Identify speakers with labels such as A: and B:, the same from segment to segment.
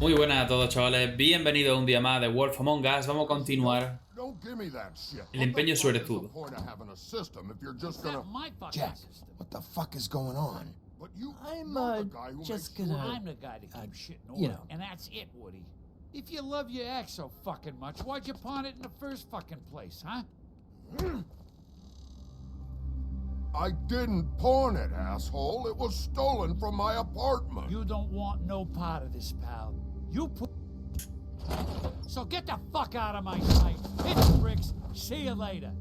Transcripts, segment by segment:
A: Muy buenas a todos, chavales. Bienvenidos a un día más de Wolf Among Us. Vamos a continuar el empeño sobre todo.
B: Jack, what the fuck is going on?
C: I'm just gonna.
D: I'm the guy to keep shitting
C: you
D: order,
C: know.
D: and that's it, Woody. If you love your ex so fucking much, why'd you pawn it in the first fucking place, huh?
B: I didn't pawn it, asshole. It was stolen from my apartment.
D: You don't want no part of this, pal. You put. So get the fuck out of my sight. Hit the bricks. See you later.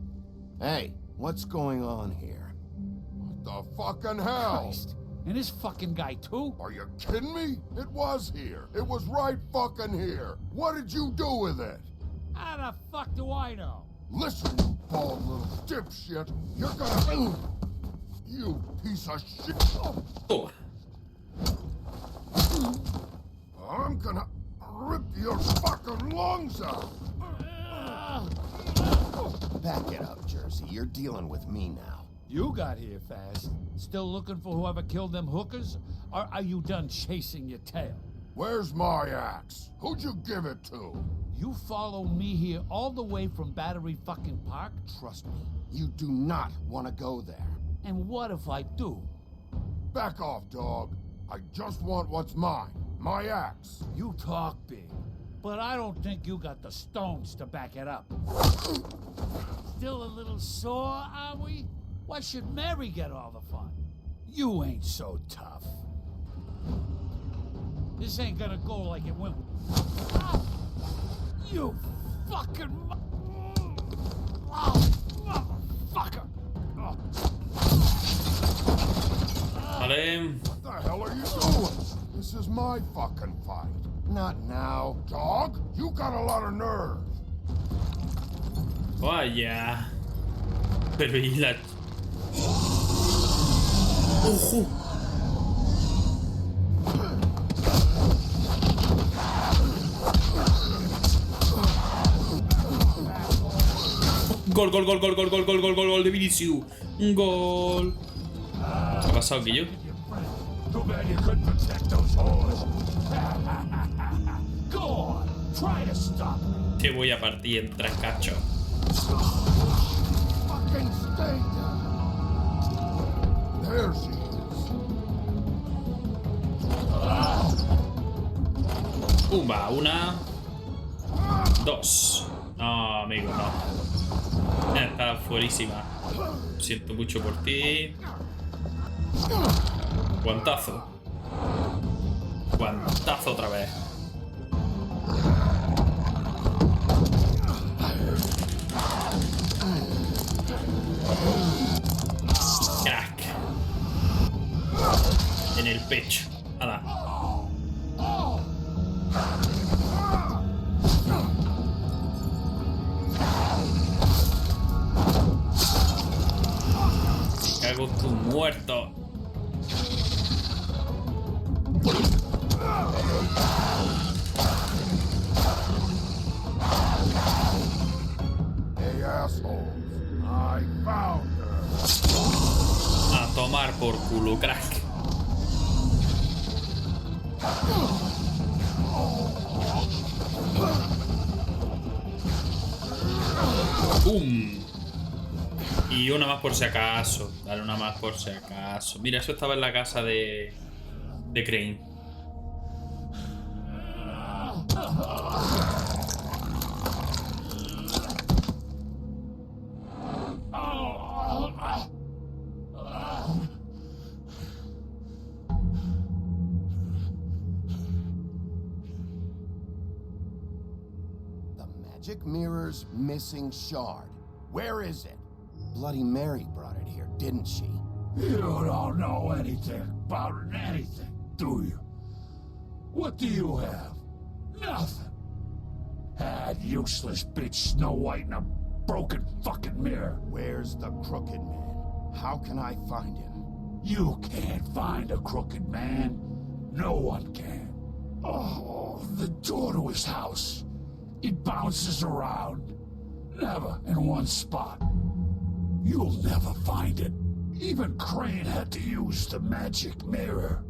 C: Hey, what's going on here?
B: What the fucking hell?
D: Christ. And this fucking guy, too?
B: Are you kidding me? It was here. It was right fucking here. What did you do with it?
D: How the fuck do I know?
B: Listen, you bald little dipshit. You're gonna... You piece of shit.
A: Toma.
B: I'm gonna rip your fucking lungs out.
C: Back it up, Jersey. You're dealing with me now.
D: You got here fast. Still looking for whoever killed them hookers? Or are you done chasing your tail?
B: Where's my axe? Who'd you give it to?
D: You follow me here all the way from Battery fucking Park?
C: Trust me, you do not want to go there.
D: And what if I do?
B: Back off, dog. I just want what's mine. My axe.
D: You talk big, but I don't think you got the stones to back it up. Still a little sore, are we? Why should Mary get all the fun? You ain't so tough. This ain't gonna go like it went. You fucking motherfucker!
A: Vale.
B: What the hell are you doing? This is my fucking fight.
C: Not now.
B: Dog, you got a lot of nerve.
A: Vaya. Pero y la... ¡Ojo! Gol, gol, gol, gol, gol, gol, gol, gol, gol, gol de Vinicius. Gol. ¿Qué ha pasado, Guillo? Te voy a partir en tres cachos.
B: Fucking stay down. There she is.
A: Pumba, una. Dos. No, amigo, no. Está fuerísima. Lo siento mucho por ti. Guantazo. Guantazo otra vez. Crack. En el pecho. Nada. Cago tu muerto.
B: Hey, assholes. I found her.
A: A tomar por culo, crack. ¡Pum! Y una más por si acaso. Dale una más por si acaso. Mira, eso estaba en la casa de Crane.
C: The magic mirror's missing shard. Where is it? Bloody Mary brought it here, didn't she?
E: You don't know anything about anything, do you? What do you have? Nothing. Had useless bitch Snow White in a broken fucking mirror.
C: Where's the crooked man? How can I find him?
E: You can't find a crooked man. No one can. Oh, the door to his house. It bounces around. Never in one spot. You'll never find it. Even Crane had to use the magic mirror.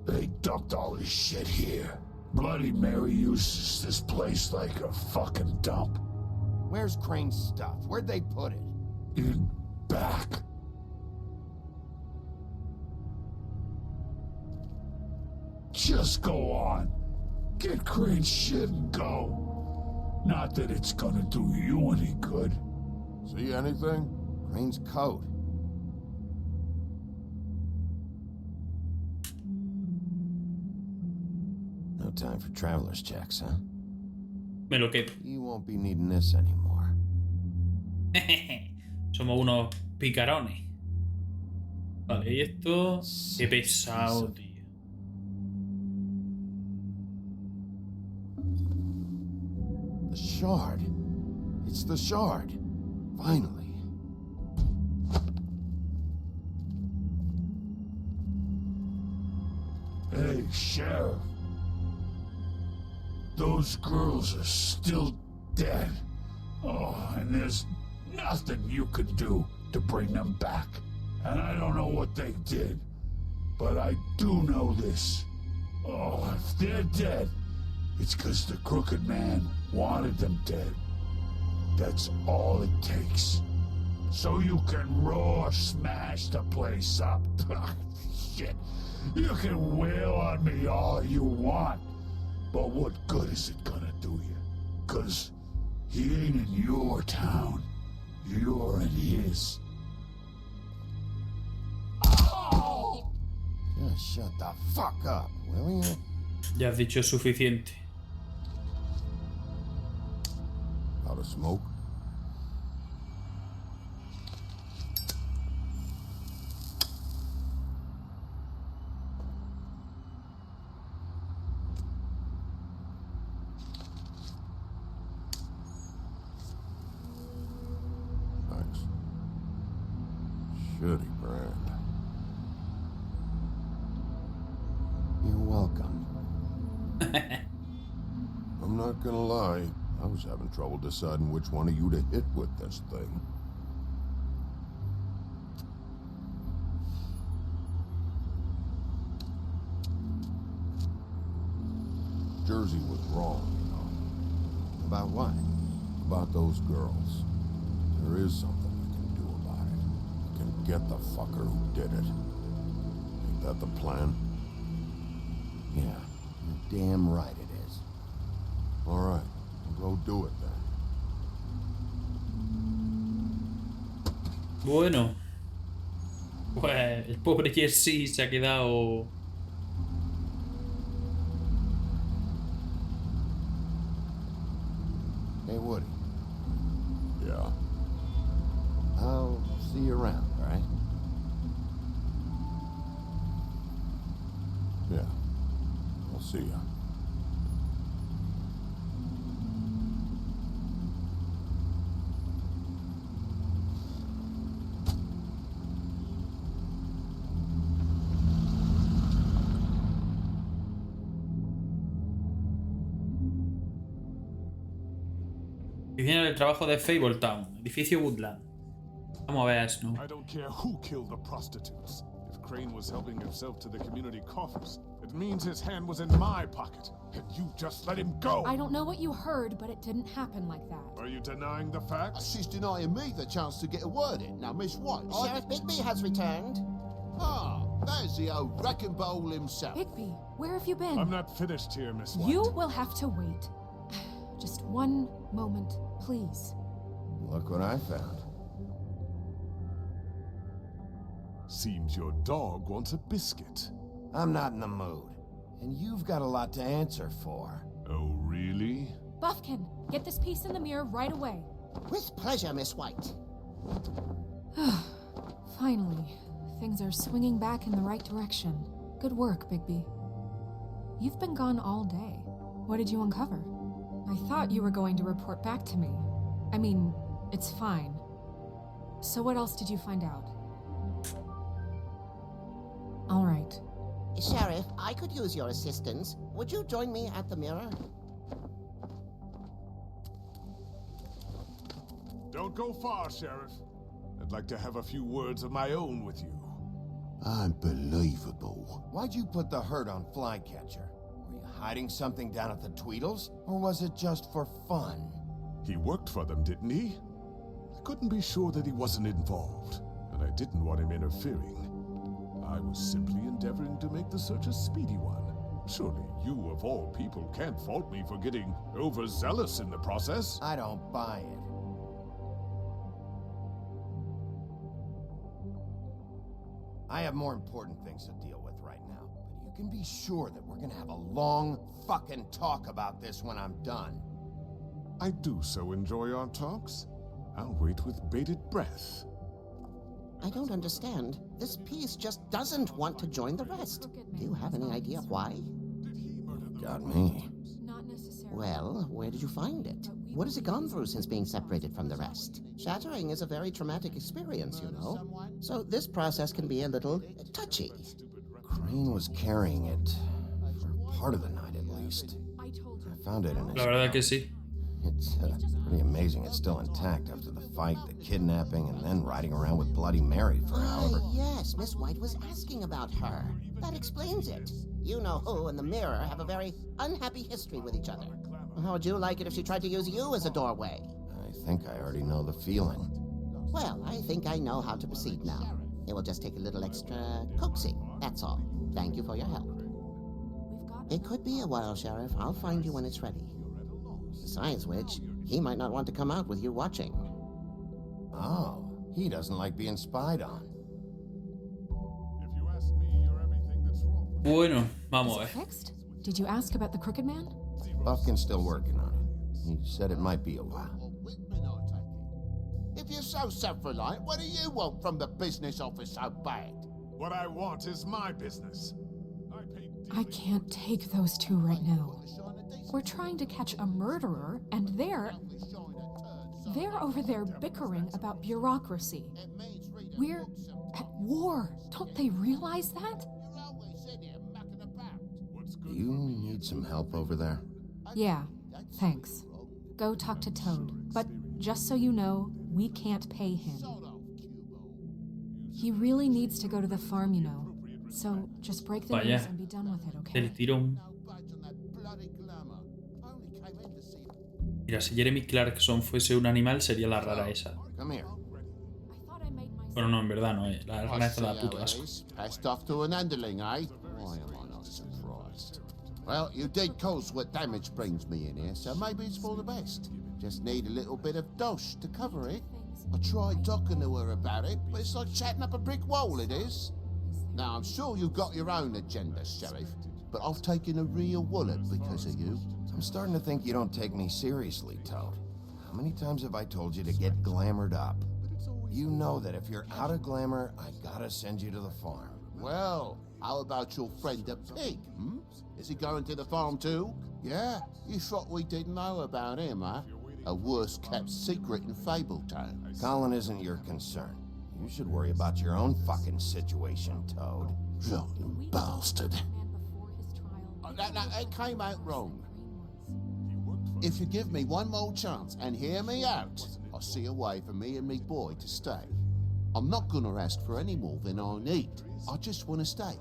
E: They dumped all this shit here. Bloody Mary uses this place like a fucking dump.
C: Where's Crane's stuff? Where'd they put it?
E: In back. Just go on. Get Crane's shit and go. Not that it's gonna do you any good.
B: See anything?
C: Crane's coat. No time for traveler's checks, huh?
A: Me lo quedo.
C: You won't be needing this anymore.
A: Somos unos picarones. Vale, y esto... Qué pesado, tío.
C: The shard. It's the shard. Finally.
E: Hey, Sheriff. Those girls are still dead. Oh, and there's nothing you can do to bring them back. And I don't know what they did, but I do know this. Oh, if they're dead, it's because the crooked man wanted them dead. That's all it takes. So you can roar smash the place up. Shit. You can wail on me all you want. But what good is it gonna do you? 'Cause he ain't in your town. You're in his. Oh!
C: Just shut the fuck up, will you?
A: Ya has dicho suficiente.
B: Out of smoke? Thanks. Shitty brand.
C: You're welcome.
B: I'm not gonna lie. I was having trouble deciding which one of you to hit with this thing. Jersey was wrong, you know.
C: About what?
B: About those girls. There is something you can do about it. You can get the fucker who did it. Ain't that the plan?
C: Yeah, you're damn right it is.
B: All right, we'll go do it then.
A: Bueno. Pues el pobre Jesse se ha quedado...
C: Hey, Woody,
B: Yeah.
C: I'll see you around, all right?
B: Yeah. I'll see ya.
A: Oficina del trabajo de Fabletown, edificio Woodland. Vamos a ver eso, ¿no?
F: I don't care who killed the prostitutes. If Crane was helping himself to the community coffers, it means his hand was in my pocket, and you just let him go!
G: I don't know what you heard, but it didn't happen like that.
F: Are you denying the facts?
H: She's denying me the chance to get a word in. Now, Miss White,
I: Sheriff Bigby has returned.
H: Ah, there's the old wrecking bowl himself.
G: Bigby, where have you been?
F: I'm not finished here, Miss White.
G: You will have to wait. Just one moment, please.
C: Look what I found.
F: Seems your dog wants a biscuit.
C: I'm not in the mood. And you've got a lot to answer for.
F: Oh, really?
G: Buffkin, get this piece in the mirror right away.
I: With pleasure, Miss White.
G: Finally, things are swinging back in the right direction. Good work, Bigby. You've been gone all day. What did you uncover? I thought you were going to report back to me. I mean, it's fine. So what else did you find out? All right.
I: Sheriff, I could use your assistance. Would you join me at the mirror?
F: Don't go far, Sheriff. I'd like to have a few words of my own with you.
H: Unbelievable.
C: Why'd you put the hurt on Flycatcher? Were you hiding something down at the Tweedles? Or was it just for fun?
F: He worked for them, didn't he? I couldn't be sure that he wasn't involved, and I didn't want him interfering. I was simply endeavoring to make the search a speedy one. Surely you, of all people, can't fault me for getting overzealous in the process.
C: I don't buy it. I have more important things to deal with right now, but you can be sure that we're gonna have a long fucking talk about this when I'm done.
F: I do so enjoy our talks. I'll wait with bated breath.
I: I don't understand. This piece just doesn't want to join the rest. Do you have any idea why?
C: Got me.
G: Not necessarily.
I: Well, where did you find it? What has it gone through since being separated from the rest? Shattering is a very traumatic experience, you know. So this process can be a little touchy.
C: Crane was carrying it for part of the night at least. I found it in his
A: La verdad que sí.
C: It's pretty amazing it's still intact after the fight, the kidnapping, and then riding around with Bloody Mary for however...
I: Yes, Miss White was asking about her. That explains it. You know who and the Mirror have a very unhappy history with each other. How would you like it if she tried to use you as a doorway?
C: I think I already know the feeling.
I: Well, I think I know how to proceed now. It will just take a little extra coaxing, that's all. Thank you for your help. It could be a while, Sheriff. I'll find you when it's ready. Besides which, he might not want to come out with you watching.
C: Oh, he doesn't like being spied on.
F: If you ask me, you're everything that's wrong.
A: Bueno, vamos a
G: Is it
A: ver.
G: fixed? Did you ask about the Crooked Man?
C: Buffkin's still working on it. He said it might be a while.
H: If you're so self-reliant, what do you want from the business office so bad?
F: What I want is my business.
G: I can't take those two right now. We're trying to catch a murderer, and they're over there bickering about bureaucracy. We're at war. Don't they realize that?
C: Do you need some help over there?
G: Yeah, thanks. Go talk to Toad. But just so you know, we can't pay him. He really needs to go to the farm, you know. So just break the news and be done with it, okay?
A: Del tirón. Mira, si Jeremy Clarkson fuese un animal, sería la rara esa.
C: Come here.
A: Bueno, no, en verdad no, La rana esta da puto asco.
H: Passed off to an underling, eh? Why am I not surprised? Well, you did cause what damage brings me in here, so maybe it's for the best. Just need a little bit of dosh to cover it. I tried talking to her about it, but it's like chatting up a brick wall, it is. Now, I'm sure you've got your own agenda, Sheriff, but I've taken a real wallet because of you.
C: I'm starting to think you don't take me seriously, Toad. How many times have I told you to get glamored up? You know that if you're out of glamour, I gotta send you to the farm.
H: Well, how about your friend the pig, hmm? Is he going to the farm too? Yeah, you thought we didn't know about him, huh? A worst-kept secret in Fabletown.
C: Colin isn't your concern. You should worry about your own fucking situation, Toad.
H: You bastard. That came out wrong. If you give me one more chance and hear me out, I'll see a way for me and me boy to stay. I'm not gonna ask for any more than I need. I just want to stay.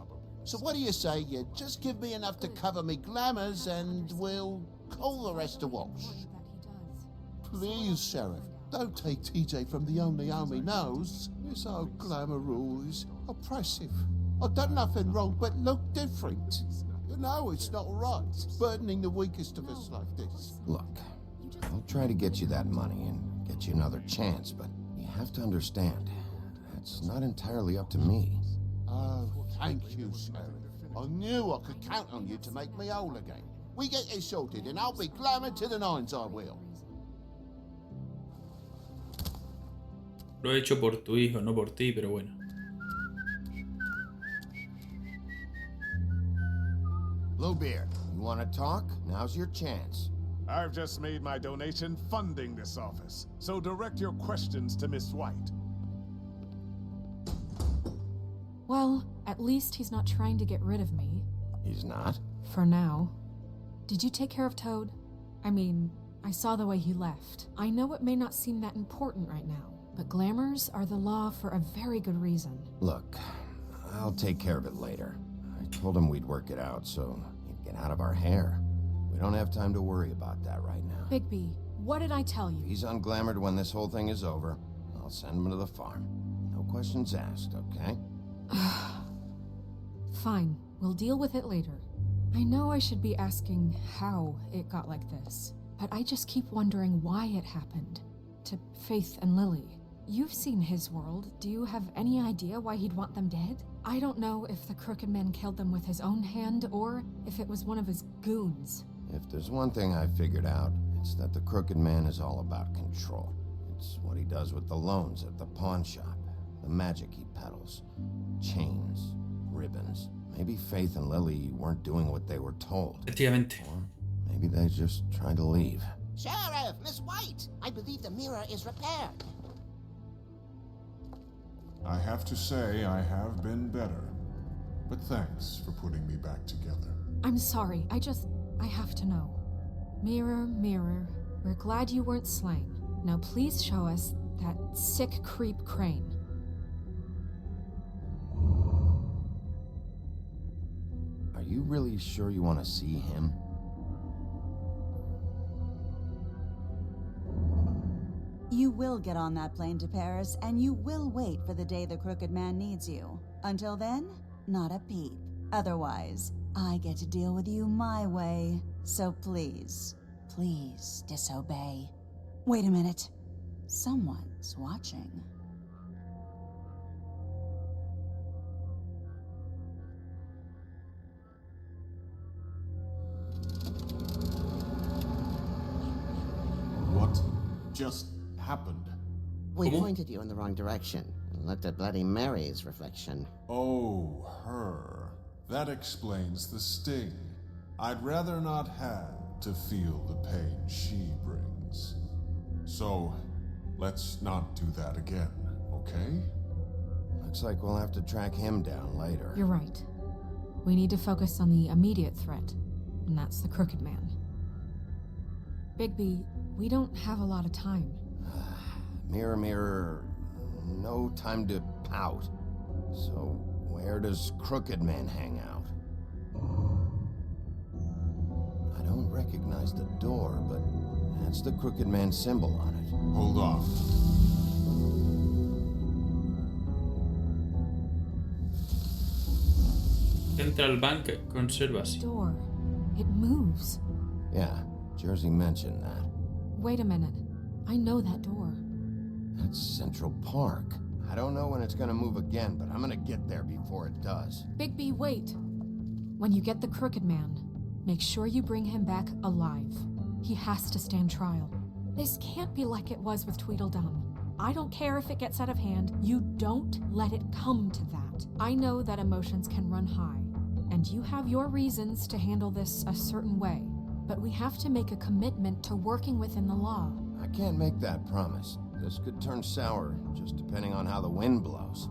H: So what do you say you just give me enough to cover me glamours and we'll call the rest a wash? Please, Sheriff, don't take TJ from the only home he knows. This old glamour rule is oppressive. I've done nothing wrong but look different. You know it's not right, burdening the weakest of us like this.
C: Look, I'll try to get you that money and get you another chance, but you have to understand, that's not entirely up to me.
H: Oh, thank you, Sheriff. I knew I could count on you to make me whole again. We get it sorted and I'll be glamour to the nines, I will.
A: Lo he hecho por tu hijo, no por ti, pero bueno.
C: Bluebeard, you want to talk? Now's your chance.
F: I've just made my donation funding this office, so direct your questions to Miss White.
G: Well, at least he's not trying to get rid of me.
C: He's not?
G: For now. Did you take care of Toad? I mean, I saw the way he left. I know it may not seem that important right now, but glamours are the law for a very good reason.
C: Look, I'll take care of it later. I told him we'd work it out so he'd get out of our hair. We don't have time to worry about that right now.
G: Bigby, what did I tell you?
C: He's unglamored when this whole thing is over. I'll send him to the farm. No questions asked, okay?
G: Fine, we'll deal with it later. I know I should be asking how it got like this, but I just keep wondering why it happened. To Faith and Lily. You've seen his world. Do you have any idea why he'd want them dead? I don't know if the Crooked Man killed them with his own hand or if it was one of his goons.
C: If there's one thing I figured out, it's that the Crooked Man is all about control. It's what he does with the loans at the pawn shop, the magic he peddles, chains, ribbons. Maybe Faith and Lily weren't doing what they were told.
A: Efectivamente.
C: Or maybe they just tried to leave.
I: Sheriff, Miss White, I believe the mirror is repaired.
F: I have to say I have been better. But thanks for putting me back together.
G: I'm sorry, I have to know. Mirror, mirror, we're glad you weren't slain. Now please show us that sick creep Crane.
C: Are you really sure you want to see him?
J: You will get on that plane to Paris, and you will wait for the day the Crooked Man needs you. Until then, not a peep. Otherwise, I get to deal with you my way. So please, please disobey. Wait a minute. Someone's watching.
F: What just happened?
I: We pointed you in the wrong direction and looked at Bloody Mary's reflection.
F: Oh, her. That explains the sting. I'd rather not have to feel the pain she brings. So, let's not do that again, okay?
C: Looks like we'll have to track him down later.
G: You're right. We need to focus on the immediate threat, and that's the Crooked Man. Bigby, we don't have a lot of time.
C: Mirror, mirror, no time to pout. So, where does Crooked Man hang out? I don't recognize the door, but that's the Crooked Man symbol on it.
F: Hold on.
A: Central Bank Conservancy.
G: Door. It moves.
C: Yeah, Jersey mentioned that.
G: Wait a minute. I know that door.
C: That's Central Park. I don't know when it's gonna move again, but I'm gonna get there before it does.
G: Bigby, wait. When you get the Crooked Man, make sure you bring him back alive. He has to stand trial. This can't be like it was with Tweedledum. I don't care if it gets out of hand. You don't let it come to that. I know that emotions can run high, and you have your reasons to handle this a certain way, but we have to make a commitment to working within the law.
C: I can't make that promise. This could turn sour, just depending on how the wind blows.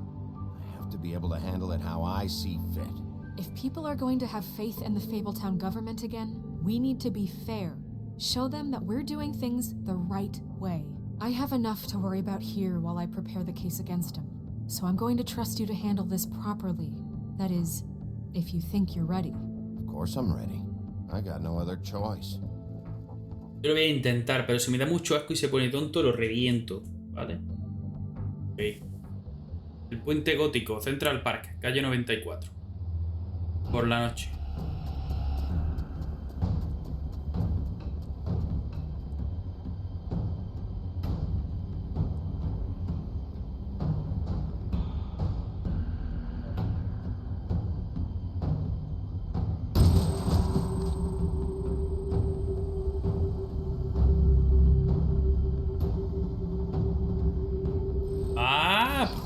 C: I have to be able to handle it how I see fit.
G: If people are going to have faith in the Fabletown government again, we need to be fair. Show them that we're doing things the right way. I have enough to worry about here while I prepare the case against him. So I'm going to trust you to handle this properly. That is, if you think you're ready.
C: Of course I'm ready. I got no other choice.
A: Yo lo voy a intentar, pero si me da mucho asco y se pone tonto, lo reviento, ¿vale? Ok. El puente gótico, Central Park, calle 94. Por la noche.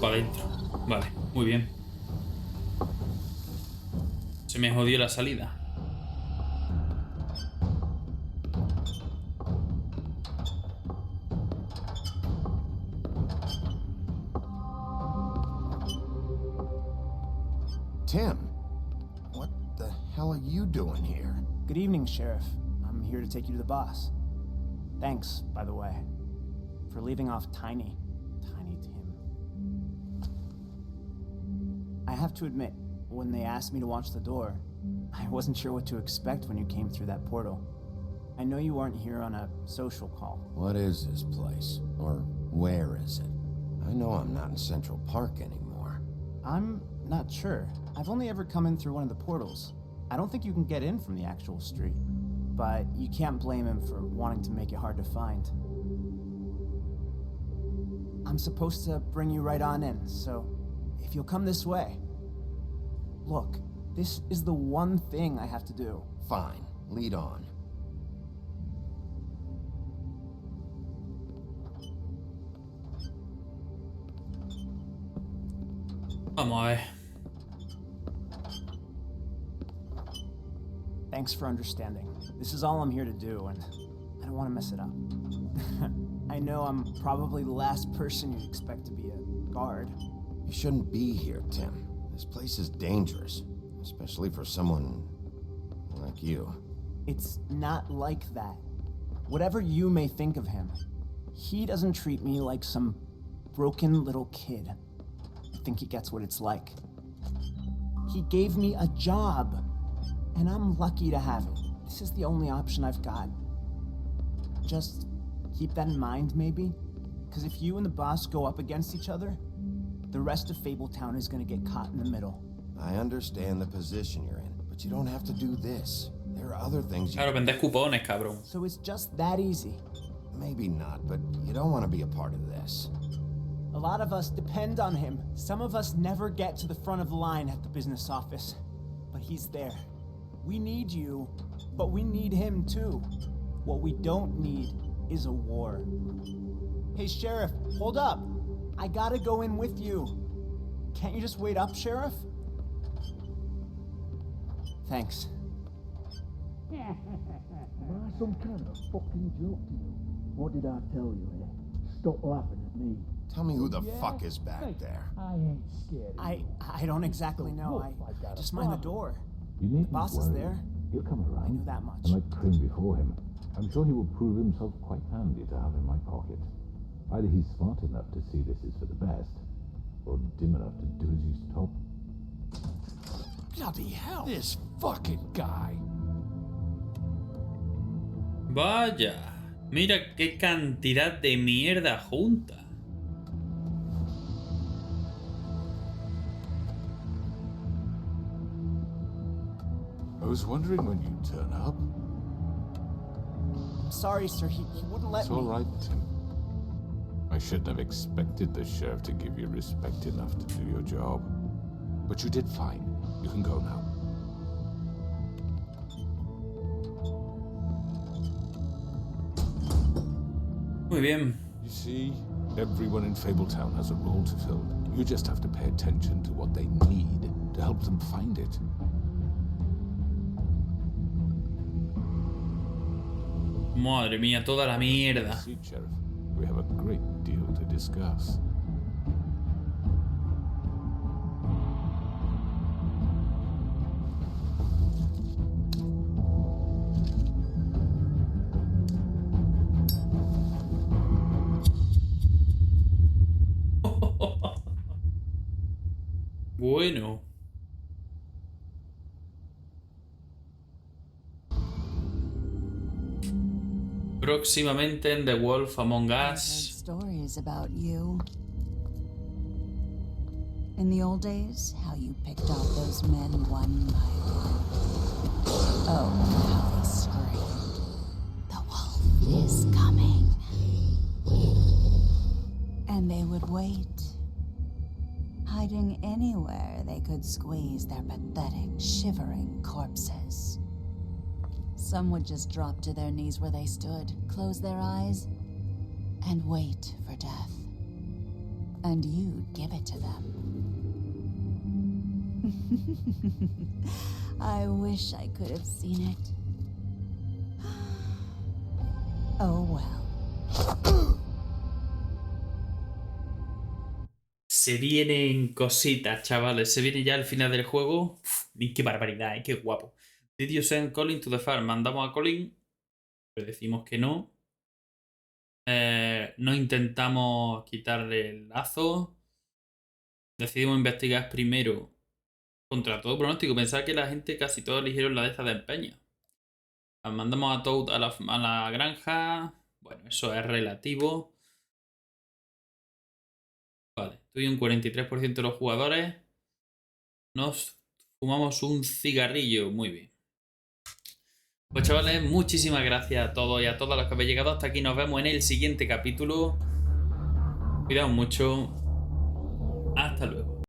A: Para adentro. Vale, muy bien. Se me jodió la salida.
C: Tim, what the hell are you doing here?
K: Good evening, Sheriff. I'm here to take you to the boss. Thanks, by the way, for leaving off Tiny Tim. I I have to admit, when they asked me to watch the door, I wasn't sure what to expect when you came through that portal. I know you aren't here on a social call.
C: What is this place? Or where is it? I know I'm not in Central Park anymore.
K: I'm not sure. I've only ever come in through one of the portals. I don't think you can get in from the actual street. But you can't blame him for wanting to make it hard to find. I'm supposed to bring you right on in, so if you'll come this way. Look, this is the one thing I have to do.
C: Fine, lead on.
A: Vamos a ver.
K: Thanks for understanding. This is all I'm here to do, and I don't want to mess it up. I know I'm probably the last person you'd expect to be a guard.
C: You shouldn't be here, Tim. This place is dangerous, especially for someone like you.
K: It's not like that. Whatever you may think of him, he doesn't treat me like some broken little kid. I think he gets what it's like. He gave me a job, and I'm lucky to have it. This is the only option I've got. Just keep that in mind, maybe? Because if you and the boss go up against each other, the rest of Fabletown is gonna get caught in the middle.
C: I understand the position you're in, but you don't have to do this. There are other things you
A: Claro, vender cupones, cabrón.
K: So it's just that easy.
C: Maybe not, but you don't want to be a part of this.
K: A lot of us depend on him. Some of us never get to the front of the line at the business office. But he's there. We need you, but we need him too. What we don't need is a war. Hey, Sheriff, hold up. I gotta go in with you. Can't you just wait up, Sheriff? Thanks.
E: Am I some kind of fucking joke to you? What did I tell you, eh? Stop laughing at me.
C: Tell me who the fuck is back there.
E: I ain't scared.
K: I don't exactly know. I just mind the door.
L: You
K: The
L: needn't
K: boss is
L: worry.
K: there.
L: He'll come around.
K: I knew that much.
L: And like train before him. I'm sure he will prove himself quite handy to have in my pocket. Either he's smart enough to see this is for the best, or dim enough to do as he's told.
E: Bloody hell. This fucking guy.
A: Vaya, mira qué cantidad de mierda junta.
F: I was wondering when you'd turn up.
K: I'm sorry, sir. He wouldn't let
F: It's
K: me.
F: all right, Tim. I shouldn't have expected the sheriff to give you respect enough to do your job. But you did fine. You can go now.
A: Muy bien.
F: You see, everyone in Fabletown has a role to fill. You just have to pay attention to what they need to help them find it.
A: Madre mía, toda la mierda.
F: See, Sheriff, we have a great deal to discuss.
A: Bueno. Próximamente en The Wolf Among
J: I've heard
A: Us.
J: stories about you. In the old days, how you picked off those men one by one. Oh, how they screamed. The wolf is coming. And they would wait, hiding anywhere they could squeeze their pathetic, shivering corpses. Some would just drop to their knees where they stood, close their eyes, and wait for death. And you'd give it to them. I wish I could have seen it. Oh well.
A: Se vienen cositas, chavales. Se viene ya el final del juego. Uf, y qué barbaridad, qué guapo. Did you send Colin to the farm? Mandamos a Colin. Le decimos que no. No intentamos quitarle el lazo. Decidimos investigar primero Contra todo pronóstico. Pensaba que la gente casi todos eligieron la de esta de empeño. Mandamos a Toad a la granja. Bueno, eso es relativo. Vale, estoy un 43% de los jugadores. Nos fumamos un cigarrillo. Muy bien. Pues chavales, muchísimas gracias a todos y a todas los que habéis llegado hasta aquí. Nos vemos en el siguiente capítulo. Cuidaos mucho.